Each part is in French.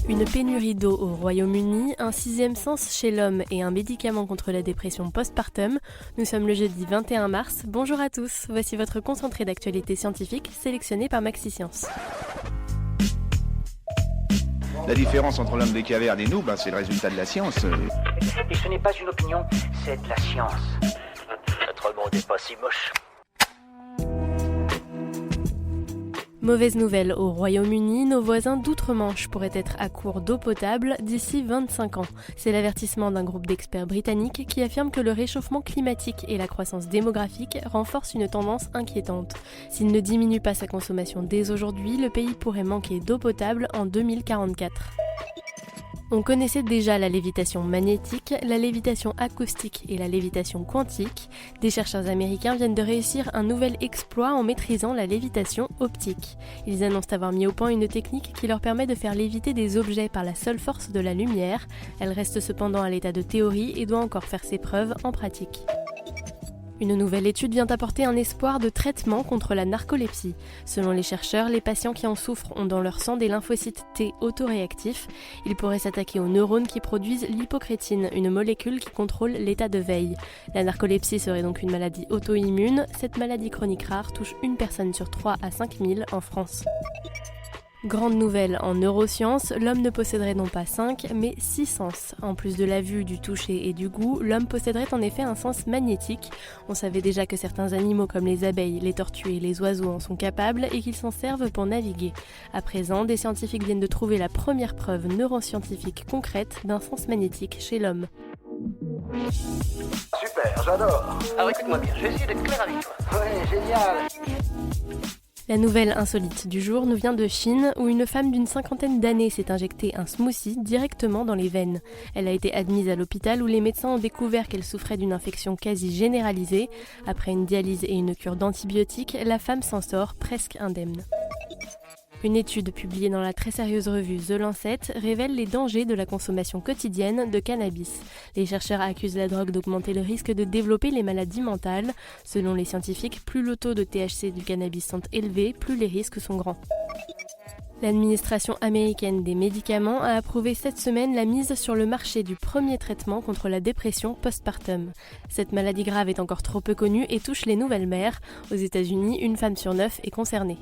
Une pénurie d'eau au Royaume-Uni, un sixième sens chez l'homme et un médicament contre la dépression postpartum. Nous sommes le jeudi 21 mars. Bonjour à tous, voici votre concentré d'actualité scientifique sélectionné par MaxiScience. La différence entre l'homme des cavernes et nous, c'est le résultat de la science. Et ce n'est pas une opinion, c'est de la science. Notre monde n'est pas si moche. Mauvaise nouvelle au Royaume-Uni, nos voisins d'outre-Manche pourraient être à court d'eau potable d'ici 25 ans. C'est l'avertissement d'un groupe d'experts britanniques qui affirme que le réchauffement climatique et la croissance démographique renforcent une tendance inquiétante. S'il ne diminue pas sa consommation dès aujourd'hui, le pays pourrait manquer d'eau potable en 2044. On connaissait déjà la lévitation magnétique, la lévitation acoustique et la lévitation quantique. Des chercheurs américains viennent de réussir un nouvel exploit en maîtrisant la lévitation optique. Ils annoncent avoir mis au point une technique qui leur permet de faire léviter des objets par la seule force de la lumière. Elle reste cependant à l'état de théorie et doit encore faire ses preuves en pratique. Une nouvelle étude vient apporter un espoir de traitement contre la narcolepsie. Selon les chercheurs, les patients qui en souffrent ont dans leur sang des lymphocytes T autoréactifs. Ils pourraient s'attaquer aux neurones qui produisent l'hypocrétine, une molécule qui contrôle l'état de veille. La narcolepsie serait donc une maladie auto-immune. Cette maladie chronique rare touche une personne sur 3 à 5 000 en France. Grande nouvelle en neurosciences, l'homme ne posséderait non pas 5, mais 6 sens. En plus de la vue, du toucher et du goût, l'homme posséderait en effet un sens magnétique. On savait déjà que certains animaux comme les abeilles, les tortues et les oiseaux en sont capables et qu'ils s'en servent pour naviguer. À présent, des scientifiques viennent de trouver la première preuve neuroscientifique concrète d'un sens magnétique chez l'homme. Super, j'adore. Alors écoute-moi bien, je vais essayer d'être clair avec toi. Ouais, génial. La nouvelle insolite du jour nous vient de Chine, où une femme d'une 50aine d'années s'est injecté un smoothie directement dans les veines. Elle a été admise à l'hôpital où les médecins ont découvert qu'elle souffrait d'une infection quasi généralisée. Après une dialyse et une cure d'antibiotiques, la femme s'en sort presque indemne. Une étude publiée dans la très sérieuse revue The Lancet révèle les dangers de la consommation quotidienne de cannabis. Les chercheurs accusent la drogue d'augmenter le risque de développer les maladies mentales. Selon les scientifiques, plus le taux de THC du cannabis sont élevés, plus les risques sont grands. L'administration américaine des médicaments a approuvé cette semaine la mise sur le marché du premier traitement contre la dépression postpartum. Cette maladie grave est encore trop peu connue et touche les nouvelles mères. Aux États-Unis, une femme sur 9 est concernée.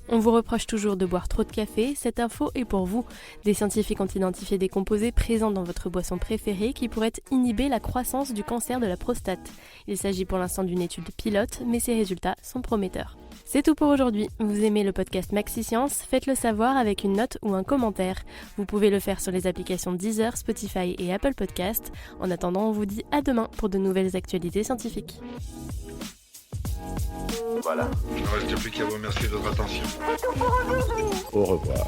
On vous reproche toujours de boire trop de café, cette info est pour vous. Des scientifiques ont identifié des composés présents dans votre boisson préférée qui pourraient inhiber la croissance du cancer de la prostate. Il s'agit pour l'instant d'une étude pilote, mais ses résultats sont prometteurs. C'est tout pour aujourd'hui. Vous aimez le podcast MaxiScience? Faites-le savoir avec une note ou un commentaire. Vous pouvez le faire sur les applications Deezer, Spotify et Apple Podcast. En attendant, on vous dit à demain pour de nouvelles actualités scientifiques. Voilà. Il ne reste plus qu'à vous remercier de votre attention. Au revoir.